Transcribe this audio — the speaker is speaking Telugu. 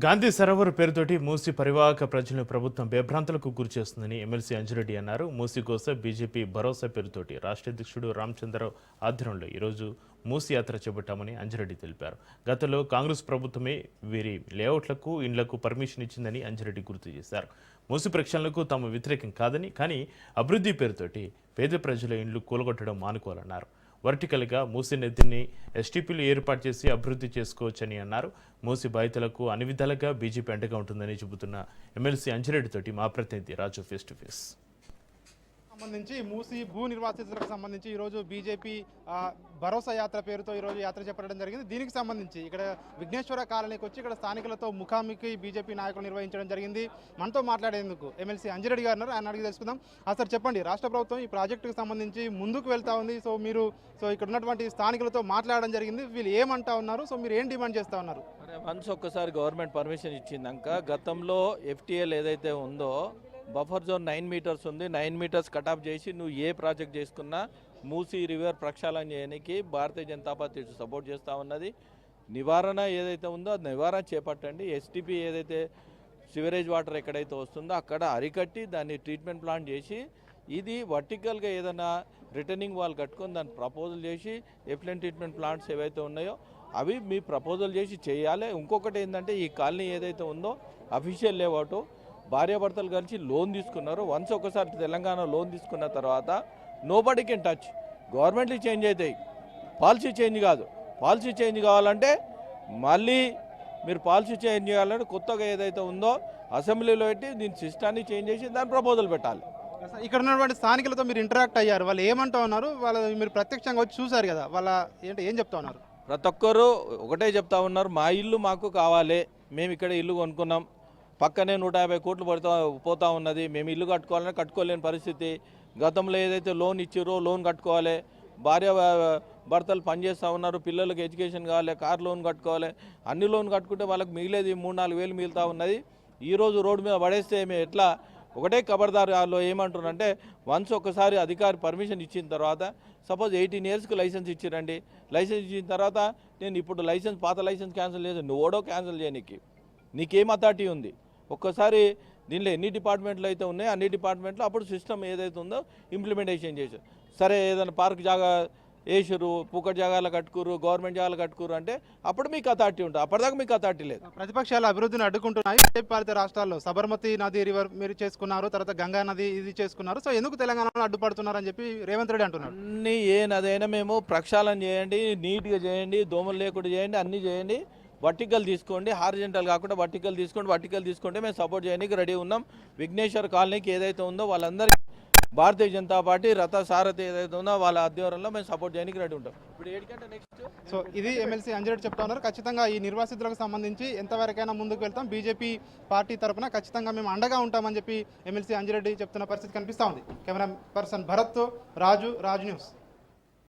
గాంధీ సరోవర్ పేరుతోటి మూసీ పరివాహక ప్రజలను ప్రభుత్వం బేభ్రాంతులకు గురిచేస్తుందని ఎమ్మెల్సీ అంజిరెడ్డి అన్నారు. మూసీ కోసం బీజేపీ భరోసా పేరుతోటి రాష్ట్ర అధ్యక్షుడు రామచంద్రరావు ఆధ్వర్యంలో ఈరోజు మూసీ యాత్ర చేపట్టామని అంజిరెడ్డి తెలిపారు. గతంలో కాంగ్రెస్ ప్రభుత్వమే వీరి లేఅవుట్లకు ఇండ్లకు పర్మిషన్ ఇచ్చిందని అంజిరెడ్డి గుర్తు చేశారు. మూసీ ప్రక్షాళనకు తాము వ్యతిరేకం కాదని, కానీ అభివృద్ధి పేరుతోటి పేద ప్రజల ఇండ్లు కూలగొట్టడం మానుకోవాలన్నారు. వర్టికల్గా మూసీ నదిని ఎస్టీపీలు ఏర్పాటు చేసి అభివృద్ధి చేసుకోవచ్చని అన్నారు. మూసీ బాధితులకు అన్ని విధాలుగా బీజేపీ అండగా ఉంటుందని చెబుతున్న ఎమ్మెల్సీ అంజిరెడ్డితోటి మా ప్రతినిధి రాజు ఫేస్ టు ఫేస్. సంబంధించి మూసీ భూ నిర్వాసితులకు సంబంధించి ఈరోజు బీజేపీ భరోసా యాత్ర పేరుతో ఈరోజు యాత్ర చేపట్టడం జరిగింది. దీనికి సంబంధించి ఇక్కడ విఘ్నేశ్వర కాలనీకి వచ్చి ఇక్కడ స్థానికులతో ముఖాముఖి బీజేపీ నాయకులు నిర్వహించడం జరిగింది. మనతో మాట్లాడేందుకు ఎమ్మెల్సీ అంజిరెడ్డి గారు ఉన్నారు. ఆయన అడిగి తెలుసుకుందాం. సార్ చెప్పండి, రాష్ట్ర ప్రభుత్వం ఈ ప్రాజెక్టుకు సంబంధించి ముందుకు వెళ్తా ఉంది. ఇక్కడ ఉన్నటువంటి స్థానికులతో మాట్లాడడం జరిగింది. వీళ్ళు ఏమంటా ఉన్నారు, మీరు ఏం డిమాండ్ చేస్తూ ఉన్నారు? వన్స్ ఒక్కసారి గవర్నమెంట్ పర్మిషన్ ఇచ్చిందాక గతంలో ఎఫ్టీఎల్ ఏదైతే ఉందో బఫర్ జోన్ 9 మీటర్స్ ఉంది. 9 మీటర్స్ కటాఫ్ చేసి నువ్వు ఏ ప్రాజెక్ట్ చేసుకున్నా మూసీ రివర్ ప్రక్షాళన చేయడానికి భారతీయ జనతా పార్టీ సపోర్ట్ చేస్తూ ఉన్నది. నివారణ ఏదైతే ఉందో అది నివారణ చేపట్టండి. ఎస్టీపీ ఏదైతే సివరేజ్ వాటర్ ఎక్కడైతే వస్తుందో అక్కడ అరికట్టి దాన్ని ట్రీట్మెంట్ ప్లాంట్ చేసి ఇది వర్టికల్గా ఏదైనా రిటర్నింగ్ వాల్ కట్టుకొని దాన్ని ప్రపోజల్ చేసి ఎఫ్లెంట్ ట్రీట్మెంట్ ప్లాంట్స్ ఏవైతే ఉన్నాయో అవి మీ ప్రపోజల్ చేసి చేయాలి. ఇంకొకటి ఏంటంటే ఈ కాలనీ ఏదైతే ఉందో అఫీషియల్ లేఅవుట్ భార్యాభర్తలు కలిసి లోన్ తీసుకున్నారు. వన్స్ ఒకసారి తెలంగాణ లోన్ తీసుకున్న తర్వాత నోబడీ కెన్ టచ్. గవర్నమెంట్లు చేంజ్ అవుతాయి, పాలసీ చేంజ్ కాదు. పాలసీ చేంజ్ కావాలంటే మళ్ళీ మీరు పాలసీ చేంజ్ చేయాలంటే కొత్తగా ఏదైతే ఉందో అసెంబ్లీలో పెట్టి దీని సిస్టాన్ని చేంజ్ చేసి దాని ప్రపోజల్ పెట్టాలి. ఇక్కడ ఉన్నటువంటి స్థానికులతో మీరు ఇంటరాక్ట్ అయ్యారు, వాళ్ళు ఏమంటా ఉన్నారు? మీరు ప్రత్యక్షంగా వచ్చి చూసారు కదా, వాళ్ళ ఏం చెప్తా ఉన్నారు? ప్రతి ఒక్కరు ఒకటే చెప్తా ఉన్నారు, మా ఇల్లు మాకు కావాలి, మేము ఇక్కడ ఇల్లు కొనుక్కున్నాం, పక్కనే 150 కోట్లు పోతా ఉన్నది, మేము ఇల్లు కట్టుకోవాలని కట్టుకోలేని పరిస్థితి. గతంలో ఏదైతే లోన్ ఇచ్చారో లోన్ కట్టుకోవాలి, భార్య భర్తలు పనిచేస్తూ ఉన్నారు, పిల్లలకు ఎడ్యుకేషన్ కావాలి, కార్ లోన్ కట్టుకోవాలి, అన్ని లోన్ కట్టుకుంటే వాళ్ళకి మిగిలేది 3-4 వేలు మిగులుతూ ఉన్నది. ఈరోజు రోడ్డు మీద పడేస్తే మేము ఎట్లా? ఒకటే ఖబర్దారు వాళ్ళు ఏమంటున్నారంటే వన్స్ ఒకసారి అధికారి పర్మిషన్ ఇచ్చిన తర్వాత సపోజ్ 18 ఇయర్స్కి లైసెన్స్ ఇచ్చిరండి, లైసెన్స్ ఇచ్చిన తర్వాత నేను ఇప్పుడు లైసెన్స్ పాత లైసెన్స్ క్యాన్సిల్ చేసి నువ్వు ఓడో క్యాన్సిల్ చేయడానికి నీకేం అథారిటీ ఉంది? ఒక్కసారి దీనిలో ఎన్ని డిపార్ట్మెంట్లు అయితే ఉన్నాయో అన్ని డిపార్ట్మెంట్లో అప్పుడు సిస్టమ్ ఏదైతే ఉందో ఇంప్లిమెంటేషన్ చేశారు. సరే ఏదైనా పార్క్ జాగా వేసారు, పూకట్ జాగాలు కట్టుకురు, గవర్నమెంట్ జాగాలు కట్టుకురు అంటే అప్పుడు మీకు అథారిటీ ఉంటుంది, అప్పటిదాకా మీకు అథారిటీ లేదు. ప్రతిపక్షాలు అభివృద్ధిని అడ్డుకుంటున్నాయి. పాలిత రాష్ట్రాల్లో సబర్మతి నది రివర్ మీరు చేసుకున్నారు, తర్వాత గంగా నది ఇది చేసుకున్నారు, ఎందుకు తెలంగాణలో అడ్డుపడుతున్నారు అని చెప్పి రేవంత్ రెడ్డి అంటున్నారు. అన్ని ఏ నదైనా మేము ప్రక్షాళన చేయండి, నీట్గా చేయండి, దోమలు లేకుండా చేయండి, అన్నీ చేయండి. వర్టికల్ తీసుకోండి, హారిజెంటల్ కాకుండా వర్టికల్ తీసుకుంటే మేము సపోర్ట్ చేయడానికి రెడీ ఉన్నాం. విఘ్నేశ్వర్ కాలనీకి ఏదైతే ఉందో వాళ్ళందరికీ భారతీయ జనతా పార్టీ రథ సారథి ఏదైతే ఉందో వాళ్ళ ఆధ్వర్యంలో మేము సపోర్ట్ చేయడానికి రెడీ ఉంటాం. ఇప్పుడు ఏడికంటే నెక్స్ట్ ఇది ఎమ్మెల్సీ అంజిరెడ్డి చెప్తా ఉన్నారు. ఖచ్చితంగా ఈ నిర్వాసితులకు సంబంధించి ఎంతవరకైనా ముందుకు వెళ్తాం, బీజేపీ పార్టీ తరఫున ఖచ్చితంగా మేము అండగా ఉంటామని చెప్పి ఎమ్మెల్సీ అంజిరెడ్డి చెప్తున్న పరిస్థితి కనిపిస్తూ ఉంది. కెమెరా పర్సన్ భరత్, రాజు న్యూస్.